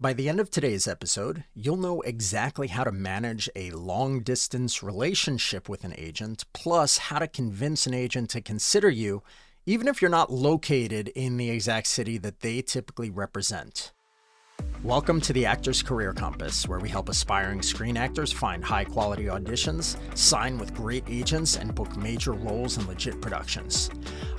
By the end of today's episode, you'll know exactly how to manage a long-distance relationship with an agent, plus how to convince an agent to consider you, even if you're not located in the exact city that they typically represent. Welcome to the Actor's Career Compass, where we help aspiring screen actors find high-quality auditions, sign with great agents, and book major roles in legit productions.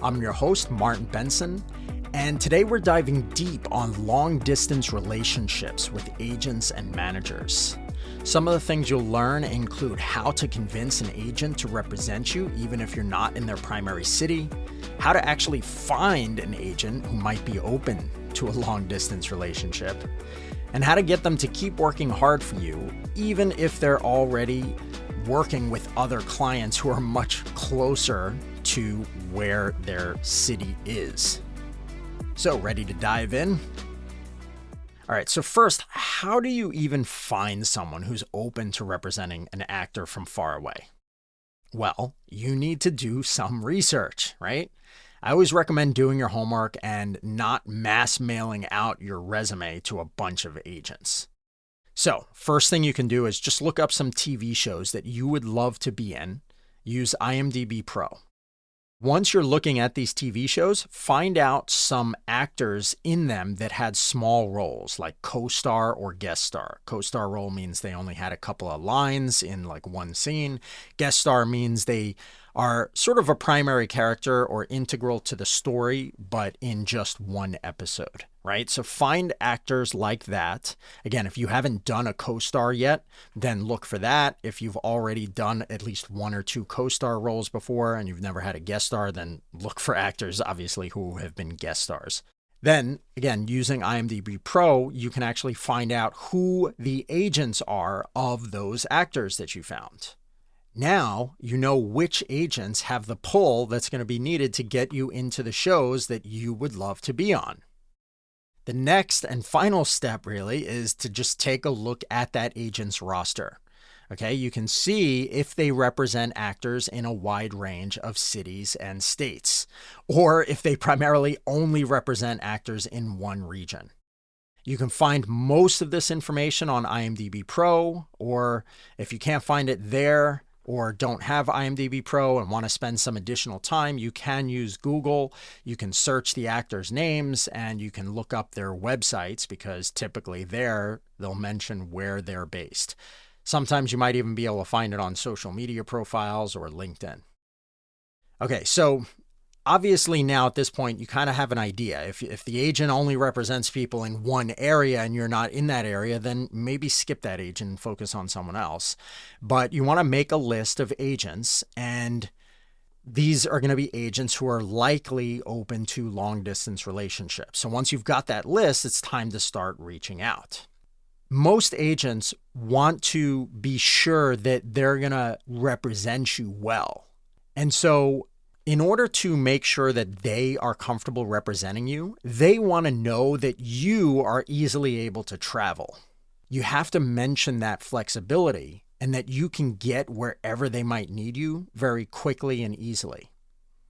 I'm your host, Martin Benson, and today we're diving deep on long-distance relationships with agents and managers. Some of the things you'll learn include how to convince an agent to represent you even if you're not in their primary city, how to actually find an agent who might be open to a long-distance relationship, and how to get them to keep working hard for you even if they're already working with other clients who are much closer to where their city is. So, ready to dive in? All right, so first, how do you even find someone who's open to representing an actor from far away? Well, you need to do some research, right? I always recommend doing your homework and not mass mailing out your resume to a bunch of agents. So, first thing you can do is just look up some TV shows that you would love to be in. Use IMDb Pro. Once you're looking at these TV shows, find out some actors in them that had small roles, like co-star or guest star. Co-star role means they only had a couple of lines in like one scene. Guest star means they are sort of a primary character or integral to the story, but in just one episode, right? So find actors like that. Again, if you haven't done a co-star yet, then look for that. If you've already done at least one or two co-star roles before and you've never had a guest star, then look for actors, obviously, who have been guest stars. Then, again, using IMDb Pro, you can actually find out who the agents are of those actors that you found. Now you know which agents have the pull that's going to be needed to get you into the shows that you would love to be on. The next and final step really is to just take a look at that agent's roster. Okay, you can see if they represent actors in a wide range of cities and states, or if they primarily only represent actors in one region. You can find most of this information on IMDb Pro, or if you can't find it there, or don't have IMDb Pro and want to spend some additional time, you can use Google. You can search the actors' names and you can look up their websites because typically there they'll mention where they're based. Sometimes you might even be able to find it on social media profiles or LinkedIn. Okay, so obviously now at this point you kind of have an idea. If the agent only represents people in one area and you're not in that area, then maybe skip that agent and focus on someone else. But you want to make a list of agents, and these are going to be agents who are likely open to long distance relationships. So once you've got that list, it's time to start reaching out. Most agents want to be sure that they're going to represent you well. And so in order to make sure that they are comfortable representing you, they want to know that you are easily able to travel. You have to mention that flexibility and that you can get wherever they might need you very quickly and easily.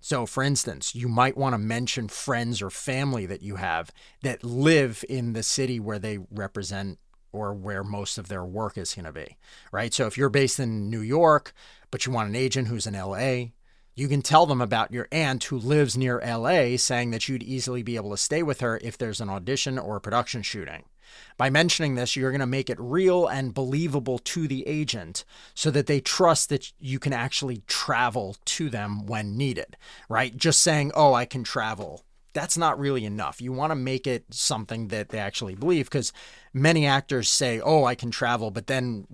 So, for instance, you might want to mention friends or family that you have that live in the city where they represent or where most of their work is going to be, right? So if you're based in New York, but you want an agent who's in LA, you can tell them about your aunt who lives near LA, saying that you'd easily be able to stay with her if there's an audition or a production shooting. By mentioning this, you're going to make it real and believable to the agent so that they trust that you can actually travel to them when needed, right? Just saying, oh, I can travel. That's not really enough. You want to make it something that they actually believe, because many actors say, oh, I can travel, but then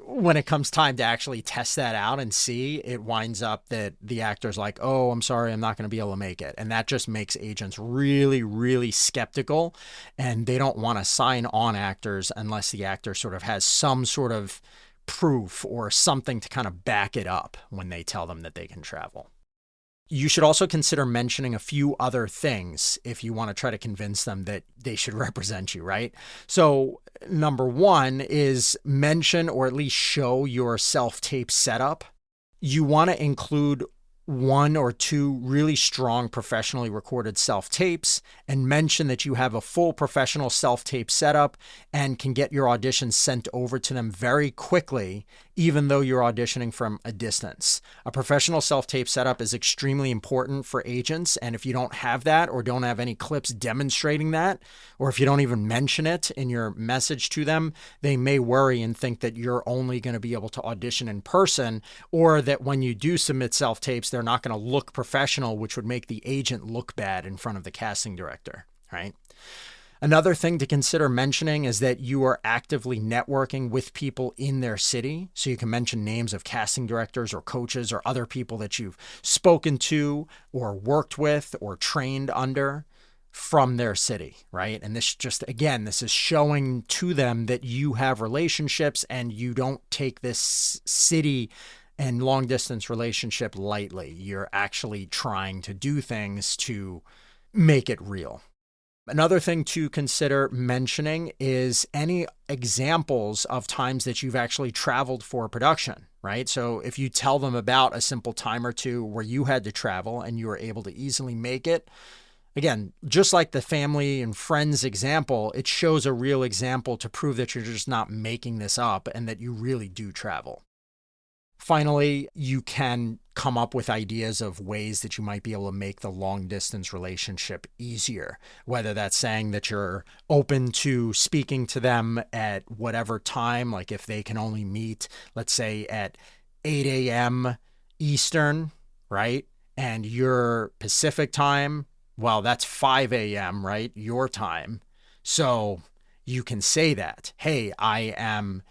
when it comes time to actually test that out and see, it winds up that the actor's like, oh, I'm sorry, I'm not going to be able to make it. And that just makes agents really, really skeptical. And they don't want to sign on actors unless the actor sort of has some sort of proof or something to kind of back it up when they tell them that they can travel. You should also consider mentioning a few other things if you want to try to convince them that they should represent you, right? So number one is mention or at least show your self-tape setup. You want to include 1 or 2 really strong professionally recorded self-tapes and mention that you have a full professional self-tape setup and can get your auditions sent over to them very quickly, even though you're auditioning from a distance. A professional self-tape setup is extremely important for agents, and if you don't have that or don't have any clips demonstrating that, or if you don't even mention it in your message to them, they may worry and think that you're only going to be able to audition in person, or that when you do submit self-tapes, they're not going to look professional, which would make the agent look bad in front of the casting director, right? Another thing to consider mentioning is that you are actively networking with people in their city. So you can mention names of casting directors or coaches or other people that you've spoken to or worked with or trained under from their city, right? And this is showing to them that you have relationships and you don't take this city and long distance relationship lightly. You're actually trying to do things to make it real. Another thing to consider mentioning is any examples of times that you've actually traveled for a production, right? So if you tell them about a simple time or two where you had to travel and you were able to easily make it, again, just like the family and friends example, it shows a real example to prove that you're just not making this up and that you really do travel. Finally, you can come up with ideas of ways that you might be able to make the long distance relationship easier, whether that's saying that you're open to speaking to them at whatever time, like if they can only meet, let's say at 8 a.m. Eastern, right? And your Pacific time, well, that's 5 a.m., right? Your time. So you can say that, hey, I am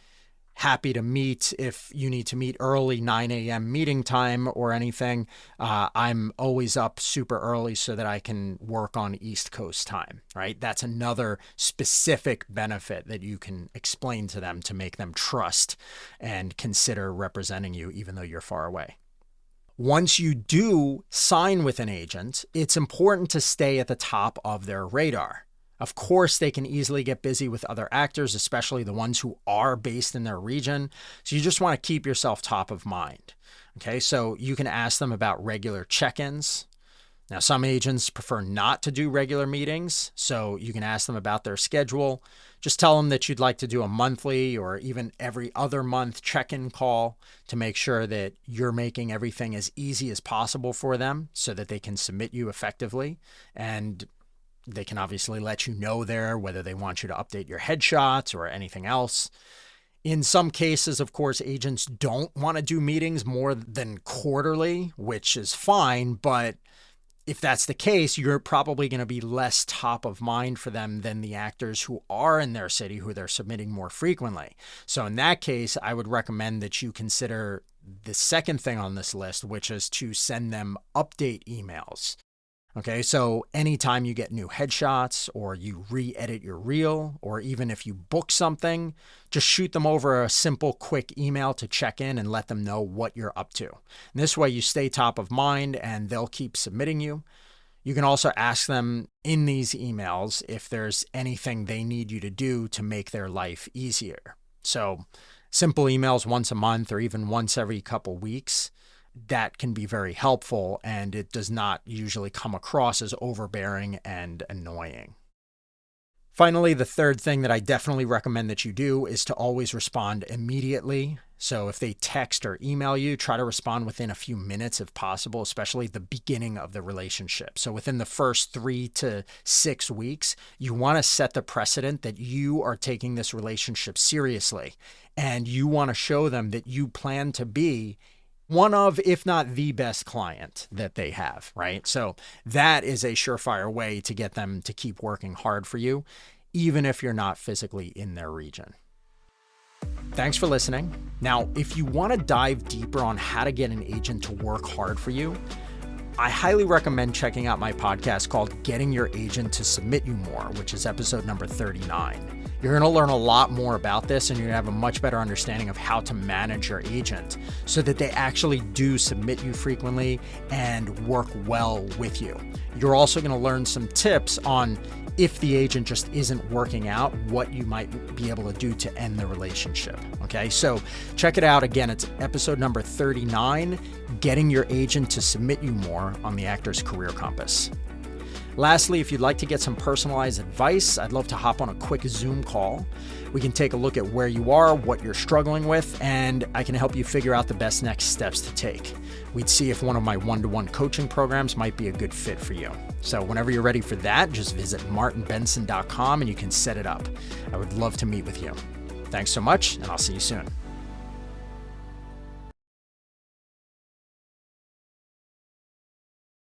happy to meet if you need to meet early 9 a.m. meeting time or anything. I'm always up super early so that I can work on East Coast time, right? That's another specific benefit that you can explain to them to make them trust and consider representing you even though you're far away. Once you do sign with an agent, it's important to stay at the top of their radar. Of course, they can easily get busy with other actors, especially the ones who are based in their region. So you just want to keep yourself top of mind. Okay, so you can ask them about regular check-ins. Now, some agents prefer not to do regular meetings, so you can ask them about their schedule. Just tell them that you'd like to do a monthly or even every other month check-in call to make sure that you're making everything as easy as possible for them so that they can submit you effectively. And they can obviously let you know there whether they want you to update your headshots or anything else. In some cases, of course, agents don't want to do meetings more than quarterly, which is fine. But if that's the case, you're probably going to be less top of mind for them than the actors who are in their city, who they're submitting more frequently. So in that case, I would recommend that you consider the second thing on this list, which is to send them update emails. Okay, so anytime you get new headshots or you re-edit your reel, or even if you book something, just shoot them over a simple, quick email to check in and let them know what you're up to. And this way you stay top of mind and they'll keep submitting you. You can also ask them in these emails if there's anything they need you to do to make their life easier. So simple emails once a month or even once every couple weeks. That can be very helpful, and it does not usually come across as overbearing and annoying. Finally, the third thing that I definitely recommend that you do is to always respond immediately. So if they text or email you, try to respond within a few minutes if possible, especially at the beginning of the relationship. So within the first 3 to 6 weeks, you want to set the precedent that you are taking this relationship seriously, and you want to show them that you plan to be one of, if not the best client that they have, right? So that is a surefire way to get them to keep working hard for you, even if you're not physically in their region. Thanks for listening. Now, if you want to dive deeper on how to get an agent to work hard for you, I highly recommend checking out my podcast called Getting Your Agent to Submit You More, which is episode number 39. You're going to learn a lot more about this, and you're going to have a much better understanding of how to manage your agent so that they actually do submit you frequently and work well with you. You're also going to learn some tips on if the agent just isn't working out, what you might be able to do to end the relationship. Okay, so check it out. Again, it's episode number 39, Getting Your Agent to Submit You More on the Actor's Career Compass. Lastly, if you'd like to get some personalized advice, I'd love to hop on a quick Zoom call. We can take a look at where you are, what you're struggling with, and I can help you figure out the best next steps to take. We'd see if one of my one-to-one coaching programs might be a good fit for you. So whenever you're ready for that, just visit martinbenson.com and you can set it up. I would love to meet with you. Thanks so much, and I'll see you soon.